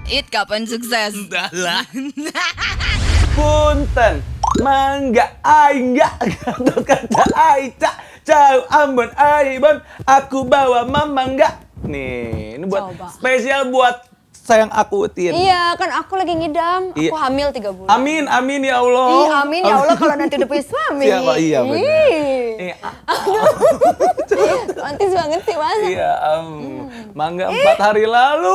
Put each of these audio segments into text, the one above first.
It kapan sukses? Entahlah. Punten, mangga enggak kata Aica, jauh Ambon Aibon, aku bawa mama enggak. Nih, ini buat Coba. spesial buat sayang aku Tin. Iya, kan aku lagi ngidam. Iya. Aku hamil 3 bulan. Amin ya Allah. Ih, amin ya Allah kalau nanti udah punya suami. Siapa? Iya, benar. Ih, Iya, romantis banget sih, Mas. iya, mangga 4 hari lalu.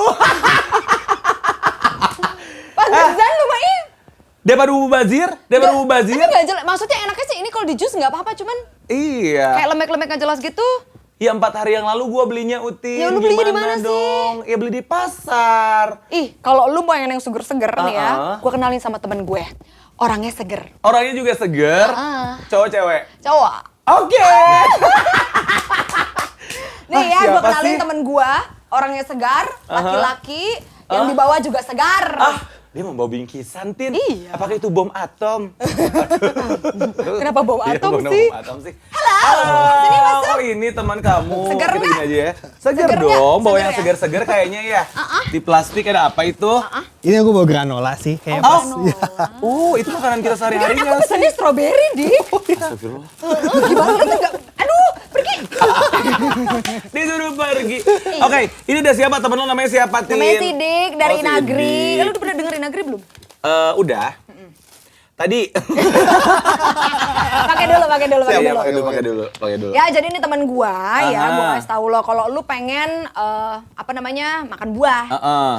Pantesan lumayan. Daripada mubazir. Tapi nggak jelas. Maksudnya enaknya sih ini kalau di jus nggak apa-apa, cuman Iya. kayak lemek-lemek nggak jelas gitu. Ya 4 hari yang lalu gua belinya Utin. Ya, lu belinya di mana sih? dong? Ya beli di pasar. Ih, kalau lu mau yang seger-seger nih ya, Uh-uh. gue kenalin sama temen gue. Orangnya seger. Orangnya juga seger. Cowok cewek. Cowok. Oke. Nih ya, gue siapa kenalin sih? temen gue. Orangnya segar, laki-laki, yang di bawah juga segar. Dia mau bawa bingkisan, Tin. Iya. Apakah itu bom atom? Kenapa bom Iya, atom bom sih? atom sih. Halo, sini masuk. Oh, ini teman kamu. Seger Kita nggak? gini aja ya. Seger Seger dong, nggak? bawa Seger yang ya? seger-seger kayaknya ya. Di plastik ada apa itu? Ini aku bawa granola sih, kayak pas. Itu makanan kita Kan sehari-hari aku nggak sih? pesannya strawberry, Di. Astagfirullah. Gimana tuh nggak? Aduh, pergi. Disuruh pergi. Oke, ini udah siapa temen lo namanya siapa, Tin? Namanya Sidik dari Oh, Inagri. Sidik. Lu udah pernah denger Inagri belum? Udah. Tadi. Pakai dulu. Iya, pakai dulu. Ya, jadi ini teman gua ya, Aha. gua kasih tahu lo kalau lu pengen makan buah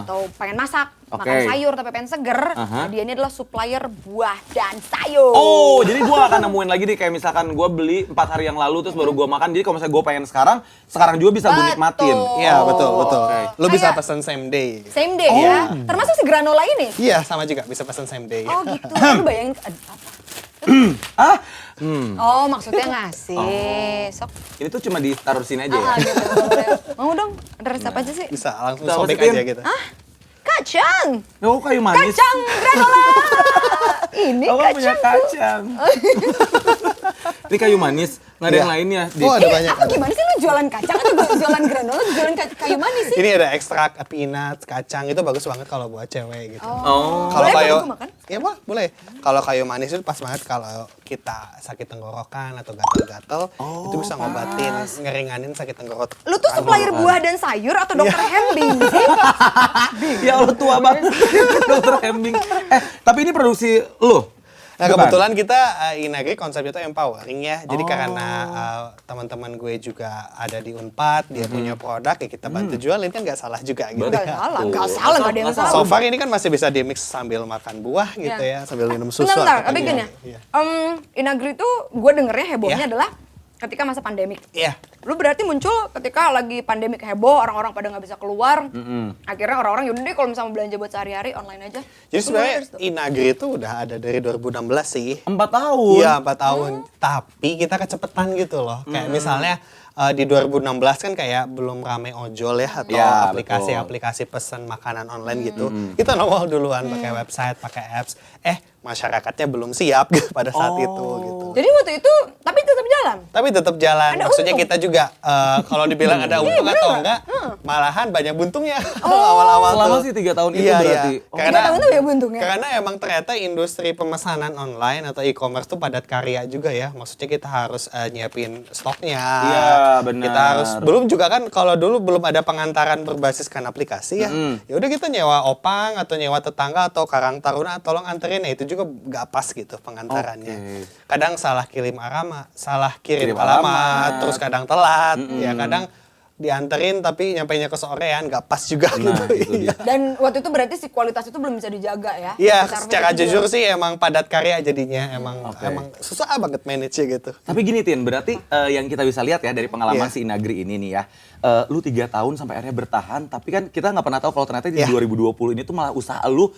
atau pengen masak, Oke. makan sayur tapi pengen seger. Aha. Nah, dia ini adalah supplier buah dan sayur. Oh, jadi gua akan nemuin lagi nih kayak misalkan gua beli 4 hari yang lalu terus baru gua makan. Jadi kalau misalnya gua pengen sekarang juga bisa gua nikmatin. Iya, betul. Lu bisa Kayak- pesan same day. Same day ya. Termasuk si granola ini. Iya, sama juga bisa pesan same day. Oh gitu. Lu bayangin apa? Oh, maksudnya ngasih. Sok. Ini tuh cuma ditaruh sini aja ya. Gitu. Mau dong, ada resep aja sih. Bisa langsung Kita sobek masukin. aja gitu. Kacang. Oh, kayu manis. Kacang granola. Ini Oh, punya kacang. kacang. Ini kayu manis, nggak ada Iya. yang lainnya. Dik. Oh, ada banyak. Apa gimana sih lu jualan kacang atau jualan granola atau jualan kayu manis sih? Ini ada ekstrak peanut, kacang, itu bagus banget kalau buat cewek gitu. Oh. Kalau Boleh, kayu, boleh gua makan? ya boleh. Kalau kayu manis itu pas banget kalau kita sakit tenggorokan atau gatal-gatal, itu bisa ngobatin, ngeringanin sakit tenggorokan. Lu tuh supplier buah dan sayur atau dokter Hembing sih? Ya Allah, tua banget. Dokter Hembing. Tapi ini produksi lo? Nah, Bukan? kebetulan kita Inagri konsepnya itu empowering ya. Jadi karena teman-teman gue juga ada di Unpad, dia punya produk ya kita bantu jualin, kan nggak salah juga gitu. Nggak ya. salah, nggak ada yang salah. So far ini kan masih bisa di mix sambil makan buah gitu ya, sambil minum susu. Bentar, atau tapi gini, iya. Inagri tuh gue dengernya hebohnya Iya. adalah ketika masa pandemik. Iya. Lu berarti muncul ketika lagi pandemik heboh, orang-orang pada nggak bisa keluar. Akhirnya orang-orang yaudah deh kalau misalnya mau belanja buat sehari-hari online aja. Jadi Lu sebenarnya mulai dari situ. Inagri itu udah ada dari 2016 sih. 4 tahun. Iya, 4 tahun. Tapi kita kecepetan gitu loh. Kayak misalnya di 2016 kan kayak belum rame ojol ya atau Ya, aplikasi-aplikasi pesan makanan online gitu. Kita nongol duluan pakai website, pakai apps. Masyarakatnya belum siap gitu pada saat itu gitu. Jadi waktu itu, tapi tetap jalan. Tapi tetap jalan. Ada Maksudnya untung. kita juga kalau dibilang ada untung bener atau nggak? enggak, malahan banyak buntungnya awal-awal Selama tuh. sih 3 tahun itu Iya, berarti. iya. Oh. Karena 3 tahun tuh ya buntungnya? Karena emang ternyata industri pemesanan online atau e-commerce tuh padat karya juga ya. Maksudnya kita harus nyiapin stoknya. Iya, benar. Kita harus belum juga kan kalau dulu belum ada pengantaran berbasiskan aplikasi ya. Ya udah kita nyewa opang atau nyewa tetangga atau karang taruna tolong anterin, ya itu juga nggak pas gitu pengantarannya. Oke. Kadang salah kirim salah Kirim kirim alamat, alamat. terus kadang telat, ya kadang dianterin tapi nyampainya kesorean nggak pas juga Nah, gitu. itu dia. Dan waktu itu berarti si kualitas itu belum bisa dijaga ya? Iya, Service secara itu jujur juga. sih emang padat karya jadinya, emang Oke. susah banget manage gitu. Tapi gini Tin, berarti yang kita bisa lihat ya dari pengalaman Iya. si Inagri ini nih ya. Lu 3 tahun sampai akhirnya bertahan, tapi kan kita nggak pernah tahu kalau ternyata di Iya. 2020 ini tuh malah usaha lu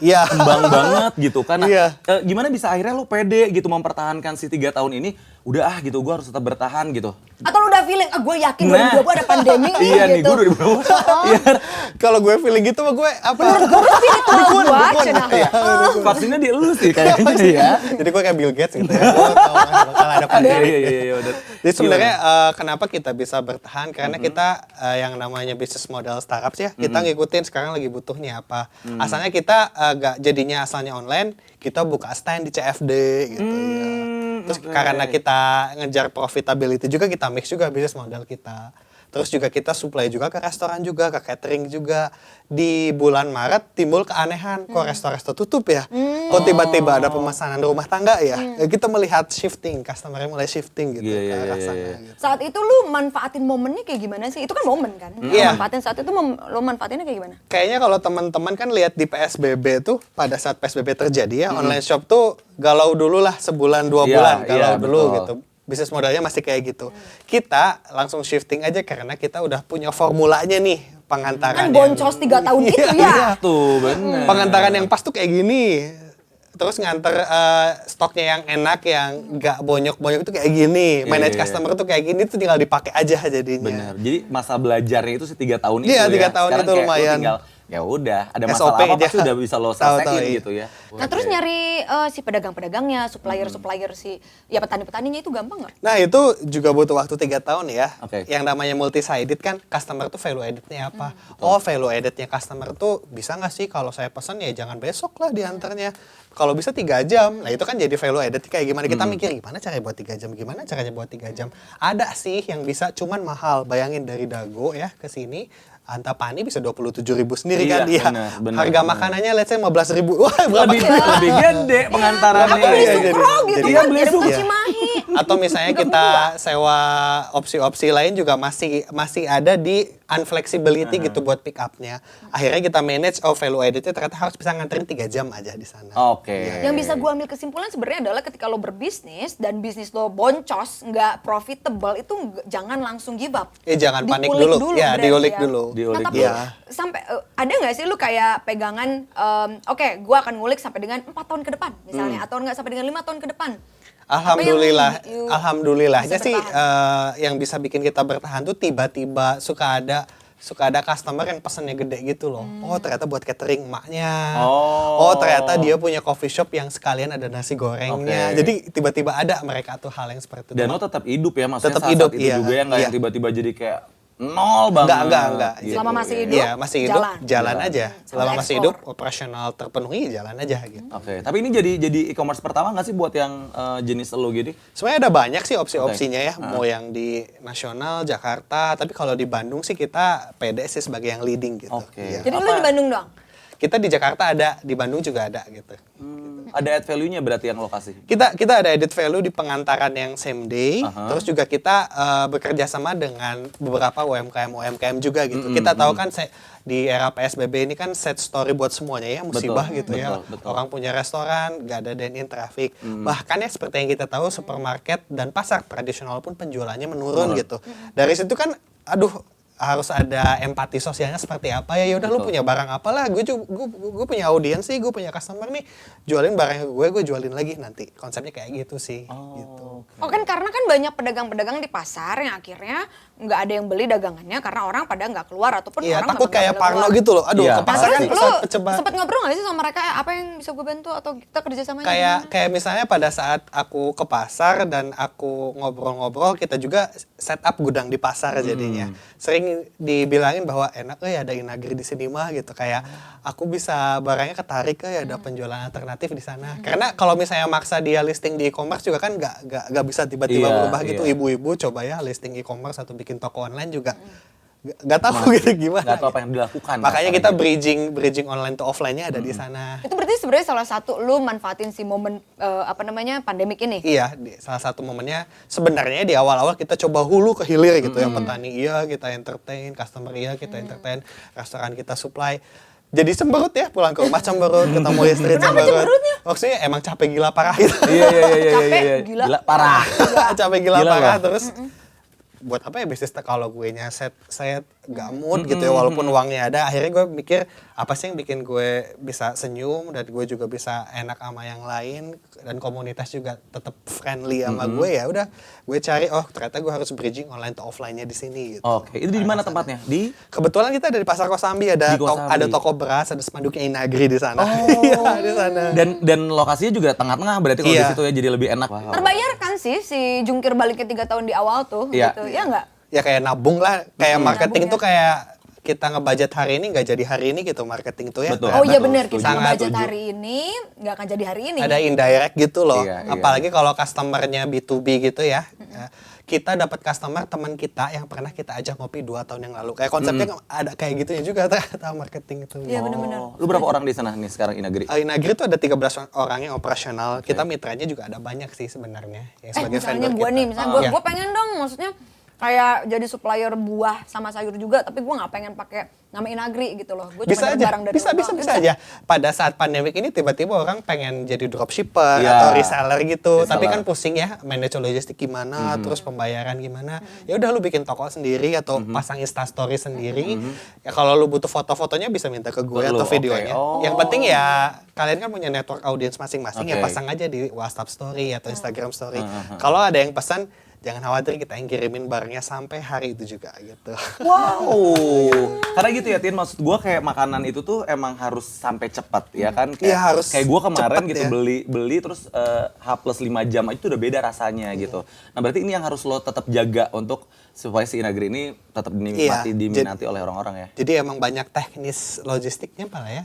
Iya. berkembang banget gitu kan. Nah, Iya. gimana bisa akhirnya lu pede gitu mempertahankan si 3 tahun ini? Udah gitu, gue harus tetap bertahan gitu. Atau lu udah feeling, gue yakin Nah. 2020 ada pandemi nih Iya nih, gitu. gue 2020. Iya. Kalau gue feeling gitu mah gue apa? Spiritual gue cenah. Vaksinnya di lu sih kayaknya ya. Jadi gue kayak Bill Gates gitu ya. Gue tahu bakal ada kelihatan ya. Iya, bener. Jadi sebenarnya kenapa kita bisa bertahan karena kita yang namanya bisnis model startup ya, kita ngikutin sekarang lagi butuhnya apa. Asalnya kita gak jadinya asalnya online, kita buka stand di CFD gitu ya. Terus karena kita ngejar profitability juga, kita mix juga bisnis model kita. Terus juga kita supply juga ke restoran juga, ke catering juga. Di bulan Maret timbul keanehan, kok resto-resto tutup ya? Kok tiba-tiba ada pemesanan rumah tangga ya? Ya kita melihat shifting, customer-nya mulai shifting gitu ke arah sana. Gitu. Saat itu lu manfaatin momennya kayak gimana sih? Itu kan momen kan? Iya. Manfaatin saat itu lu manfaatinnya kayak gimana? Kayaknya kalau teman-teman kan lihat di PSBB tuh, pada saat PSBB terjadi ya, online shop tuh galau dulu lah sebulan 2 bulan, galau dulu betul. gitu. Bisnis modalnya masih kayak gitu. Kita langsung shifting aja karena kita udah punya formulanya nih, pengantaran Kan boncos 3 tahun gitu ya. Tuh, bener. Pengantaran yang pas tuh kayak gini. Terus nganter stoknya yang enak, yang nggak bonyok-bonyok itu kayak gini. Manage customer tuh kayak gini tuh tinggal dipakai aja jadinya. Bener. Jadi masa belajarnya itu 3 tahun itu Iya, 3 ya. tahun Sekarang itu kayak lu lumayan. tinggal, ya udah, ada SOP masalah apa aja. pasti udah bisa lo Tahu-tahu, selesaiin iya. gitu ya. Nah terus nyari si pedagang-pedagangnya, supplier-supplier si ya petani-petaninya itu gampang nggak? Nah itu juga butuh waktu 3 tahun ya. Oke. Yang namanya multi-sided kan, customer tuh value added-nya apa? Value added-nya customer tuh bisa nggak sih kalau saya pesan ya jangan besok lah diantarnya. Kalau bisa 3 jam, nah itu kan jadi value added kayak gimana. Kita mikir gimana caranya buat 3 jam, gimana caranya buat 3 jam. Ada sih yang bisa cuman mahal. Bayangin dari Dago ya ke sini, Antapani bisa 27.000 sendiri Iya, kan dia. bener, Harga bener. makanannya let's say 15.000. Wah, berapa? Lebih gede pengantarannya. Aku beli Iya, sukro gitu iya, kan, beli dari sukro. Cimahi. Atau misalnya kita sewa opsi-opsi lain juga masih ada di unflexibility gitu buat pick up-nya. Akhirnya kita manage value added-nya ternyata harus bisa nganterin 3 jam aja di sana. Oke. Yang bisa gue ambil kesimpulan sebenarnya adalah ketika lo berbisnis dan bisnis lo boncos, nggak profitable, itu jangan langsung give up. Jangan panik Dikulik dulu. Ya, berarti diulik dulu. Diulik Nah, tapi dulu. sampai ada nggak sih lu kayak pegangan, oke, gue akan ngulik sampai dengan 4 tahun ke depan misalnya, atau enggak sampai dengan 5 tahun ke depan. Alhamdulillahnya bisa sih bertahan? yang bisa bikin kita bertahan tuh tiba-tiba suka ada customer yang pesennya gede gitu loh. Oh ternyata buat catering emaknya. Oh ternyata dia punya coffee shop yang sekalian ada nasi gorengnya. Oke. Jadi tiba-tiba ada mereka tuh hal yang seperti itu. Dan lo tetap hidup ya, maksudnya Tetap saat hidup, itu iya. juga ya, nggak Iya. yang tiba-tiba jadi kayak nol banget. Enggak. Gitu. Selama masih hidup, Iya, masih hidup, jalan aja. Selama Sampai masih ekspor. hidup, operasional terpenuhi, jalan aja gitu. Oke, tapi ini jadi e-commerce pertama nggak sih buat yang jenis lo gitu? Sebenarnya ada banyak sih opsi-opsinya ya, mau yang di nasional, Jakarta, tapi kalau di Bandung sih kita pede sih sebagai yang leading gitu. Oke. Iya. Jadi lu di Bandung doang? Kita di Jakarta ada, di Bandung juga ada gitu. Ada add value-nya berarti yang lokasi? Kita ada added value di pengantaran yang same day, terus juga kita bekerja sama dengan beberapa UMKM juga gitu. Kita tahu kan di era PSBB ini kan set story buat semuanya ya, musibah gitu ya. betul. Orang punya restoran, gak ada dine-in traffic. Bahkan ya seperti yang kita tahu supermarket dan pasar tradisional pun penjualannya menurun gitu. Dari situ kan aduh harus ada empati sosialnya seperti apa ya. Yaudah lu punya barang apa lah, gue punya audiens sih, gue punya customer nih, jualin barang ke gue jualin lagi nanti. Konsepnya kayak gitu sih. Gitu. Oh kan karena kan banyak pedagang-pedagang di pasar yang akhirnya nggak ada yang beli dagangannya karena orang pada nggak keluar ataupun Iya, orang takut memang nggak kayak boleh Parno keluar. gitu loh. Aduh, Iya, ke Nah, pasar terus kan lu pesawat pecebah. sempet ngobrol nggak sih sama mereka apa yang bisa gue bantu atau kita kerjasamanya? Kayak misalnya pada saat aku ke pasar dan aku ngobrol-ngobrol, kita juga set up gudang di pasar jadinya. Sering dibilangin bahwa enak ya ada Inagri di sini mah gitu. Kayak aku bisa barangnya ketarik ya ada penjualan alternatif di sana. Karena kalau misalnya maksa dia listing di e-commerce juga kan nggak bisa tiba-tiba Iya, berubah gitu. iya. Ibu-ibu coba ya listing e-commerce atau bikin toko online juga nggak tahu gitu gimana. Nggak tahu apa yang dilakukan. Makanya rasanya kita gitu. bridging online to offline-nya ada di sana. Itu berarti sebenarnya salah satu lu manfaatin si momen pandemik ini. Iya, salah satu momennya sebenarnya di awal-awal kita coba hulu ke hilir gitu. Yang petani iya kita entertain, customer iya kita entertain, restoran kita supply. Jadi cemberut ya, pulang ke rumah cemberut, ketemu istri cemberut. Maksudnya emang capek gila parah gitu. Iya. Capek, gila. Parah. Capek gila Gila parah loh. terus buat apa ya bisnis kalau gue nya saya gak mood gitu ya walaupun uangnya ada, akhirnya gue mikir apa sih yang bikin gue bisa senyum dan gue juga bisa enak sama yang lain dan komunitas juga tetap friendly sama gue, ya udah gue cari ternyata gue harus bridging online to offline-nya di sini gitu. Oke, itu di mana tempatnya? Di Kebetulan kita ada di Pasar Kosambi, ada Di Kosambi. ada toko beras, ada spanduknya Inagri di sana. Oh. Iya, di sana. dan lokasinya juga tengah-tengah berarti kalau Iya. di situ ya jadi lebih enak. Wow. Terbayar kan keren sih si jungkir baliknya 3 tahun di awal tuh Iya. gitu. Ya enggak? Ya kayak nabung lah, kayak marketing Nabung tuh kayak kita ngebudget hari ini nggak jadi hari ini gitu marketing tuh ya. Betul. Oh iya betul, benar, kita setuju. budget Setuju. hari ini nggak akan jadi hari ini. Ada indirect gitu loh. Iya, iya. Apalagi kalau customernya B2B gitu ya. Kita dapat customer teman kita yang pernah kita ajak ngopi 2 tahun yang lalu. Kayak konsepnya ada kayak gitunya juga ternyata marketing itu. Iya benar-benar. Lu berapa orang di sana nih sekarang Inagri? Inagri tuh ada 13 orang yang operasional. Kita mitranya juga ada banyak sih sebenarnya yang sebagai Misalnya vendor gue kita. nih, misalnya gue Iya. pengen dong, maksudnya kayak jadi supplier buah sama sayur juga, tapi gue nggak pengen pakai nama Inagri gitu loh. Gue Bisa cuma aja, barang dari bisa luar. bisa aja. Pada saat pandemik ini tiba-tiba orang pengen jadi dropshipper Iya. atau reseller gitu. Tapi Reseller. kan pusing ya, manage logistik gimana, terus pembayaran gimana. Ya udah lu bikin toko sendiri atau pasang Instastory sendiri. Ya kalau lu butuh foto-fotonya bisa minta ke gue Lu, atau oke. videonya. Oh. Yang penting ya kalian kan punya network audience masing-masing ya Oke. pasang aja di WhatsApp story atau Instagram story. Kalau ada yang pesan jangan khawatir kita yang kirimin barangnya sampai hari itu juga gitu. Wow. Karena gitu ya Tin, maksud gua kayak makanan itu tuh emang harus sampai cepat ya kan? Kayak, Iya, harus kayak gua kemarin cepet gitu ya. beli terus H+5 jam itu udah beda rasanya gitu. Nah, berarti ini yang harus lo tetap jaga untuk supaya si Inagri ini tetap diminati oleh orang-orang ya. Jadi emang banyak teknis logistiknya pala ya,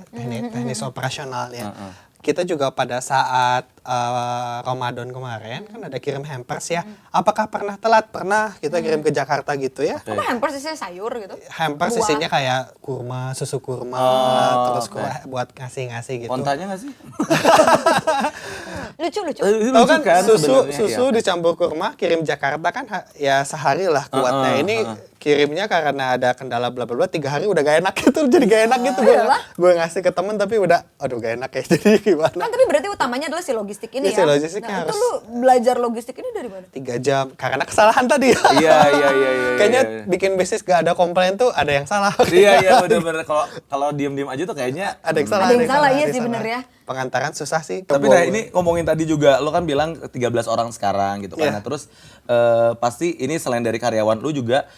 teknis operasionalnya. Kita juga pada saat Ramadan kemarin kan ada kirim hampers ya. Apakah pernah telat? Pernah. Kita kirim ke Jakarta gitu ya. Apa hampers isinya sayur gitu? Hampers Buah. isinya kayak kurma, susu kurma, terus buat ngasih-ngasih gitu. Kontanya nggak sih? Lucu. Tahu kan susu sebenarnya, iya. dicampur kurma kirim Jakarta kan ya sehari lah kuatnya. Ini kirimnya karena ada kendala bla bla bla 3 hari udah gak enak gitu. Jadi gak enak gitu gue ngasih ke temen tapi udah aduh gak enak ya. Jadi gimana? Kan tapi berarti utamanya adalah si logistik ini Iya, si ya. logistiknya Nah, itu harus- lu belajar logistik ini dari mana? 3 jam karena kesalahan tadi. Iya. Kayaknya bikin bisnis gak ada komplain tuh ada yang salah. Iya benar-benar kalau diem-diem aja tuh kayaknya. Ada yang salah. Ada yang salah, iya ada yang sih, salah. bener ya. Pengantaran susah sih. Tapi kebo- nah ini ngomongin tadi juga, lo kan bilang 13 orang sekarang gitu kan. Iya. Nah, terus pasti ini selain dari karyawan lu juga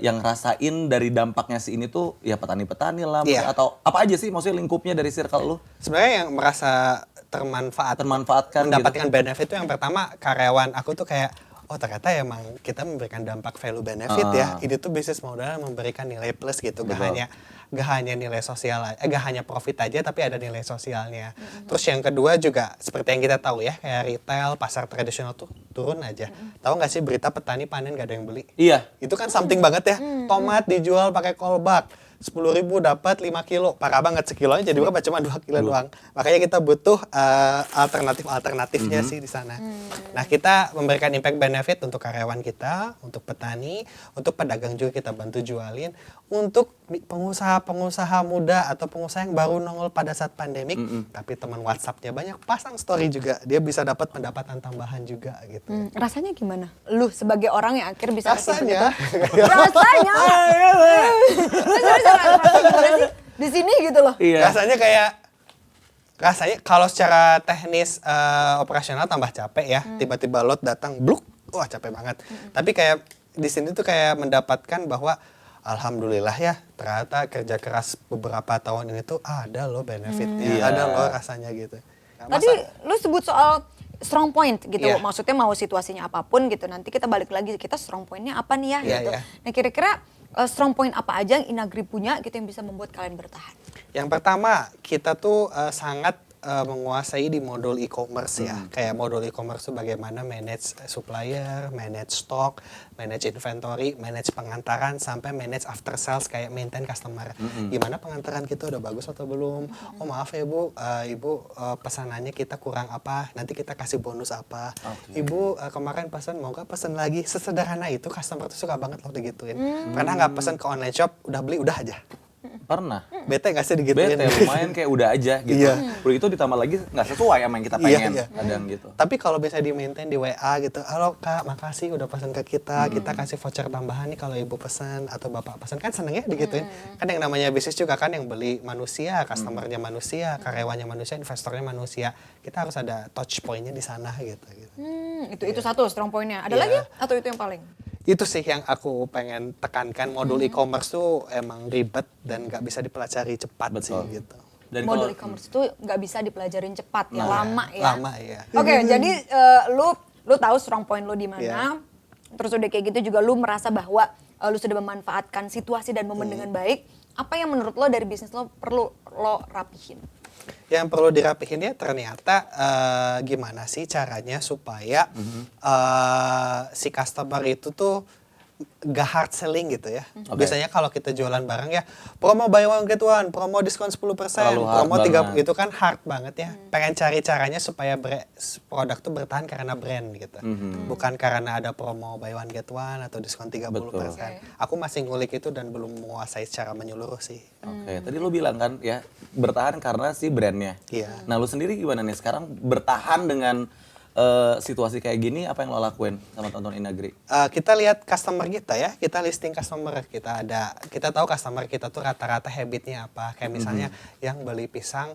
yang rasain dari dampaknya si ini tuh ya petani-petani lah Iya. atau apa aja sih maksudnya lingkupnya dari circle lu sebenarnya yang merasa termanfaatkan gitu. mendapatkan benefit itu yang pertama karyawan aku tuh kayak oh ternyata emang kita memberikan dampak value benefit ya. Ini tuh bisnis modal memberikan nilai plus gitu. Gak hanya nilai sosial, gak hanya profit aja tapi ada nilai sosialnya. Terus yang kedua juga seperti yang kita tahu ya kayak retail, pasar tradisional tuh turun aja. Tahu nggak sih berita petani panen gak ada yang beli? Iya. Itu kan something banget ya. Tomat dijual pakai kolbak. 10.000 dapat 5 kilo. Parah banget sekilonya jadi berapa? Cuma 2 kilo doang. Makanya kita butuh alternatifnya sih di sana. Nah, kita memberikan impact benefit untuk karyawan kita, untuk petani, untuk pedagang juga kita bantu jualin, untuk pengusaha-pengusaha muda atau pengusaha yang baru nongol pada saat pandemik, tapi teman WhatsApp-nya banyak, pasang story juga. Dia bisa dapat pendapatan tambahan juga gitu. Rasanya gimana? Lu sebagai orang yang akhir bisa Rasanya rasanya. Rasanya gimana sih? Di sini gitu loh. Iya. Rasanya kalau secara teknis operasional tambah capek ya. Tiba-tiba lot datang bluk, wah capek banget. Tapi kayak di sini tuh kayak mendapatkan bahwa alhamdulillah ya ternyata kerja keras beberapa tahun ini tuh ada loh benefitnya, Iya. ada loh rasanya gitu. Nggak Tadi masalah. lu sebut soal strong point gitu. Iya. Maksudnya mau situasinya apapun gitu. Nanti kita balik lagi kita strong pointnya apa nih ya Iya, gitu. iya. Nah kira-kira strong point apa aja yang Inagri punya gitu yang bisa membuat kalian bertahan? Yang pertama, kita tuh sangat menguasai di modul e-commerce ya. Kayak modul e-commerce tuh bagaimana manage supplier, manage stock, manage inventory, manage pengantaran, sampai manage after sales kayak maintain customer. Gimana pengantaran kita udah bagus atau belum? Oh maaf ya Bu, Ibu pesanannya kita kurang apa, nanti kita kasih bonus apa. Ibu kemarin pesan, mau gak pesan lagi? Sesederhana itu customer tuh suka banget loh digituin. Pernah gak pesan ke online shop, udah beli, udah aja? Pernah. Bete gak sih digituin? Bete lumayan kayak udah aja gitu. Iya. Udah itu ditambah lagi nggak sesuai sama yang kita pengen Iya. kadang gitu. Tapi kalau bisa di maintain di WA gitu, halo Kak, makasih udah pesan ke kita, kita kasih voucher tambahan nih kalau ibu pesan atau bapak pesan, kan seneng ya digituin. Kan yang namanya bisnis juga kan yang beli manusia, customernya manusia, karyawannya manusia, investornya manusia. Kita harus ada touch pointnya di sana gitu. Itu satu strong pointnya. Ada Iya. lagi atau itu yang paling? Itu sih yang aku pengen tekankan, modul e-commerce tuh emang ribet dan nggak bisa dipelajari cepat Betul. sih gitu. Dan Modul kalau e-commerce itu nggak bisa dipelajarin cepat ya, Nah, lama ya. Lama ya. Oke, jadi lu lu tahu strong point lu di mana. Iya. Terus udah kayak gitu juga lu merasa bahwa lu sudah memanfaatkan situasi dan momen dengan baik. Apa yang menurut lo dari bisnis lo perlu lo rapihin? Yang perlu dirapihin ya ternyata gimana sih caranya supaya si customer itu tuh gak hard selling gitu ya. Biasanya kalau kita jualan barang ya promo buy one get one, promo diskon 10%, Terlalu hard promo 30 banget. itu kan hard banget ya. Pengen cari caranya supaya produk tuh bertahan karena brand gitu. Bukan karena ada promo buy one get one atau diskon 30%. Betul. Aku masih ngulik itu dan belum menguasai secara menyeluruh sih. Oke, tadi lo bilang kan ya bertahan karena si brandnya. Iya. Nah lo sendiri gimana nih sekarang bertahan dengan situasi kayak gini, apa yang lo lakuin sama Tonton Inagri? Kita lihat customer kita ya, kita listing customer kita tahu customer kita tuh rata-rata habitnya apa. Kayak misalnya yang beli pisang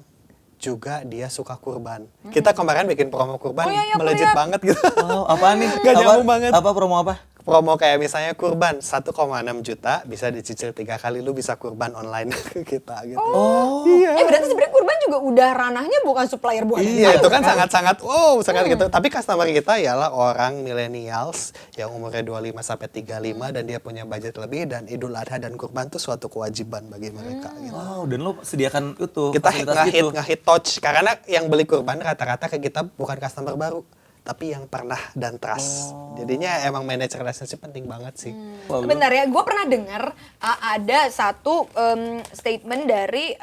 juga dia suka kurban. Kita kemarin bikin promo kurban Oh, iya, aku melejit lihat. banget gitu. Oh, apa nih? Gak Apa- nyambung banget. Apa promo apa? Promo kayak misalnya kurban 1,6 juta bisa dicicil 3 kali, lu bisa kurban online ke kita gitu. Oh, Berarti sebenarnya kurban juga udah ranahnya bukan supplier buat Iya, itu kan sangat-sangat sangat gitu. Tapi customer kita ialah orang millennials yang umurnya 25 sampai 35 dan dia punya budget lebih, dan Idul Adha dan kurban tuh suatu kewajiban bagi mereka gitu. wow, dan lo sediakan itu Kita fasilitas gitu. ngehit touch karena yang beli kurban rata-rata ke kita bukan customer baru, tapi yang pernah dan trust. Jadinya emang manage relationship penting banget sih. Bentar ya, gue pernah dengar ada satu statement dari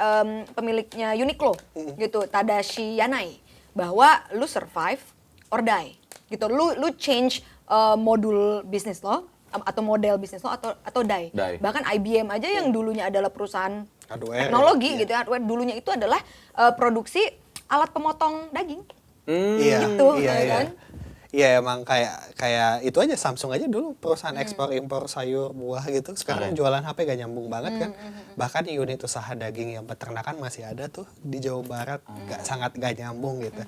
pemiliknya Uniqlo gitu, Tadashi Yanai, bahwa lu survive or die gitu. Lu change modul bisnis lo atau model bisnis lo atau die. Die. Bahkan IBM aja yang dulunya adalah perusahaan Hardware, teknologi iya. gitu ya, hardware, dulunya itu adalah produksi alat pemotong daging. Iya, Gitu, iya, ya iya. kan? Iya emang kayak itu aja, Samsung aja dulu perusahaan ekspor impor sayur buah gitu. Sekarang jualan HP gak nyambung banget kan. Bahkan unit usaha daging yang peternakan masih ada tuh di Jawa Barat, sangat gak nyambung gitu.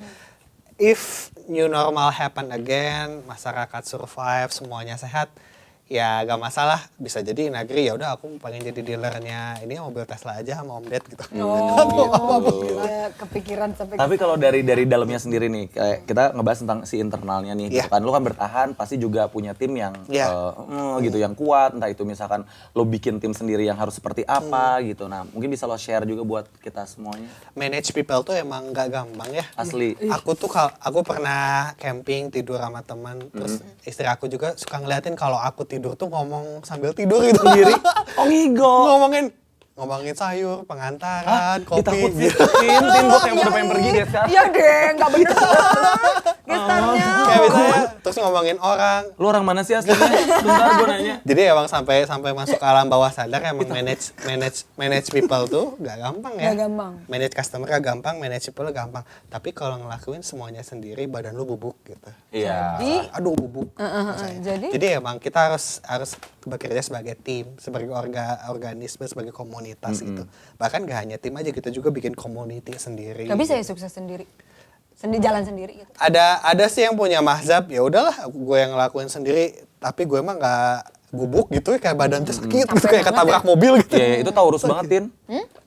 If new normal happen again, masyarakat survive, semuanya sehat, ya gak masalah. Bisa jadi Inagri ya udah aku pengen jadi dealernya ini mobil Tesla aja sama Om Ded gitu. Gila, kepikiran sampai Tapi kalau dari dalamnya sendiri nih, kayak kita ngebahas tentang si internalnya nih, gitu Iya. kan lo kan bertahan, pasti juga punya tim yang Iya. gitu, yang kuat, entah itu misalkan lo bikin tim sendiri yang harus seperti apa gitu. Nah, mungkin bisa lo share juga buat kita semuanya. Manage people tuh emang gak gampang ya. Asli. Aku pernah camping tidur sama teman, terus istri aku juga suka ngeliatin kalau aku tidur tuh ngomong sambil tidur gitu sendiri. Oh ngigo. ngomongin sayur, pengantaran, kopi. Ditakut sih. gitu. Tin, gue yang udah pengen pergi dia sekarang. Iya deh, nggak begitu. Gestarnya. Kayak misalnya terus ngomongin orang. Lo orang mana sih aslinya? Bentar gue nanya. Jadi emang sampai masuk ke alam bawah sadar emang manage people tuh gak gampang ya. Gak gampang. Manage customer gak gampang, manage people gampang. Tapi kalau ngelakuin semuanya sendiri badan lu bubuk gitu. Iya. Aduh bubuk. rasanya. jadi? Emang kita harus bekerja sebagai tim, sebagai organisme, sebagai komunitas gitu. Bahkan gak hanya tim aja, kita juga bikin community sendiri. Nggak bisa ya sukses sendiri. Jalan sendiri gitu. Ada sih yang punya mazhab, ya udahlah gue yang ngelakuin sendiri, tapi gue emang gak gubuk gitu, kayak badan tuh sakit gitu, kayak ketabrak mobil gitu. Iya, itu Taurus banget, Tin.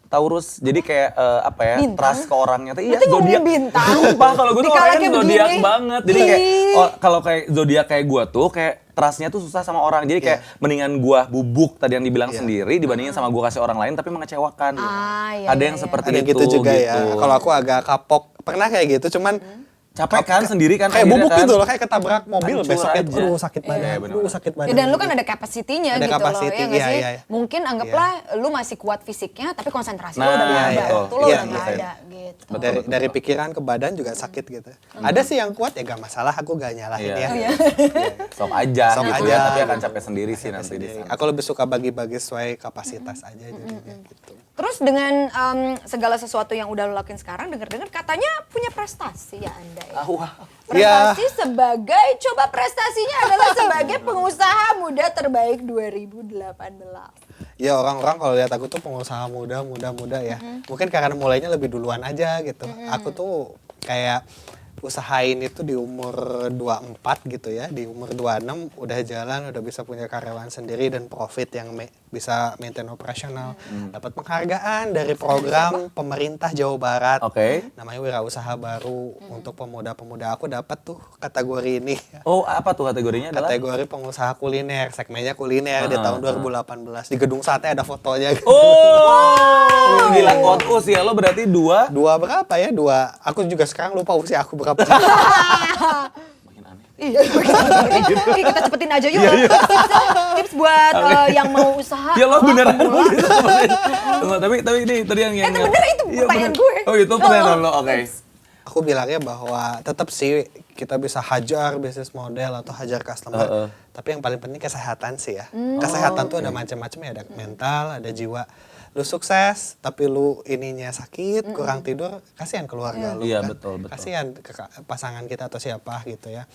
Taurus, jadi kayak apa ya, Bintang? trust ke orangnya tuh. Iya, Berarti ngomongin bintang? Sumpah, kalau gue tuh Dikala orangnya kayak zodiak begini. banget. Jadi kayak, Ih. kalau kayak zodiak kayak gue tuh, kayak trustnya tuh susah sama orang. Jadi kayak mendingan gue bubuk tadi yang dibilang sendiri, dibandingin sama gue kasih orang lain tapi mengecewakan. Iya, Ada iya, yang iya. seperti Ada itu. gitu juga ya. Kalau aku agak kapok, pernah kayak gitu, cuman capek kan sendiri kan kayak akhirnya bubuk kan. gitu loh, kayak ketabrak mobil Hancur besoknya, aja. aduh sakit badan, Iya, bener-bener. aduh sakit badan. Ya, dan lu kan ada kapasitinya Ada gitu capacity, loh, ya nggak iya, sih? iya. Mungkin anggaplah lu masih kuat fisiknya, tapi konsentrasi lu Nah, udah nggak ada. itu. Tuh lu Iya, udah nggak iya. ada gitu. dari pikiran ke badan juga sakit gitu. Ada sih yang kuat ya gak masalah, aku gak nyalahin Iya. ya. Sok aja Sok gitu aja. ya, tapi akan capek sendiri sih nanti di sana. Aku lebih suka bagi-bagi sesuai kapasitas aja jadinya gitu. Terus dengan segala sesuatu yang udah lo lakuin sekarang, denger-dengar katanya punya prestasi ya Anda ya. Wah. Prestasi sebagai, coba prestasinya adalah sebagai pengusaha muda terbaik 2018. Ya orang-orang kalau lihat aku tuh pengusaha muda ya. Mungkin karena mulainya lebih duluan aja gitu. Aku tuh kayak usahain itu di umur 24 gitu ya, di umur 26 udah jalan, udah bisa punya karyawan sendiri dan profit yang bisa maintain operasional. Dapat penghargaan dari program pemerintah Jawa Barat. Oke. Namanya Wirausaha Baru untuk pemuda-pemuda. Aku dapat tuh kategori ini. Oh, apa tuh kategorinya adalah? Kategori pengusaha kuliner, segmennya kuliner di tahun 2018. Di Gedung Sate ada fotonya. Oh, gila quote usia lo berarti 2. Dua berapa ya? Dua. Aku juga sekarang lupa usia aku berapa. Makin aneh. Iya, kita cepetin aja yuk. Tips buat yang mau usaha. Ya lo beneran pemula. gitu. Tunggu, tapi ini tadi yang Itu bener, itu Iya, pertanyaan bener. gue. Oh, itu pertanyaan lo. Oke. Aku bilangnya bahwa tetap sih kita bisa hajar bisnis model atau hajar customer. Tapi yang paling penting kesehatan sih ya. Kesehatan tuh ada macam-macam ya, ada mental, ada jiwa. Lu sukses tapi lu ininya sakit, kurang tidur, kasihan keluarga lu Iya, kan. betul. Kasihan ke pasangan kita atau siapa gitu ya.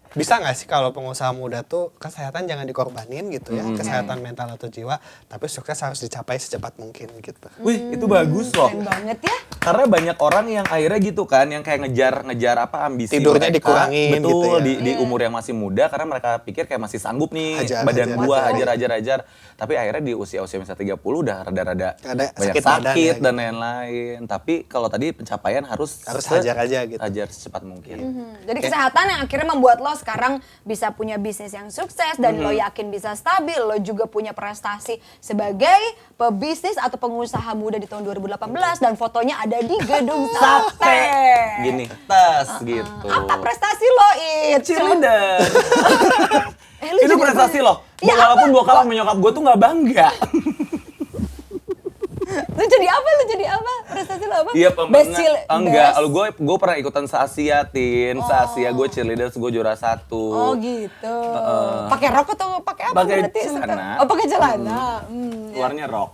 Bisa nggak sih kalau pengusaha muda tuh kesehatan jangan dikorbanin gitu ya, kesehatan mental atau jiwa, tapi sukses harus dicapai secepat mungkin gitu. Wih, itu bagus loh. Keren banget ya. Karena banyak orang yang akhirnya gitu kan, yang kayak ngejar apa ambisi Tidurnya mereka. dikurangin Betul, gitu ya. di umur yang masih muda karena mereka pikir kayak masih sanggup nih Hajar, badan hajar. gua hajar. Tapi akhirnya di usia-usia misalnya 30 udah rada-rada Ada banyak sakit badan sakit ya, dan lain-lain. Tapi kalau tadi pencapaian harus hajar aja gitu. Hajar secepat mungkin. Jadi kesehatan yang akhirnya membuat lo sekarang bisa punya bisnis yang sukses dan lo yakin bisa stabil, lo juga punya prestasi sebagai pebisnis atau pengusaha muda di tahun 2018 dan fotonya ada di Gedung Sate. Gini, tas gitu. Apa prestasi lo, It? Cheerleader. Lu Itu jadi prestasi apa? loh. Ya, Walaupun gue kalah sama nyokap gue tuh gak bangga. Lu jadi apa? Prestasi lo apa? Iya, Best enggak. best. Kalau gue pernah ikutan se-Asia, Tin. Se-Asia gue cheerleader, gue juara 1. Oh gitu. Pakai rok atau pakai apa Pakai berarti? celana. Oh pakai celana. Luarnya rok.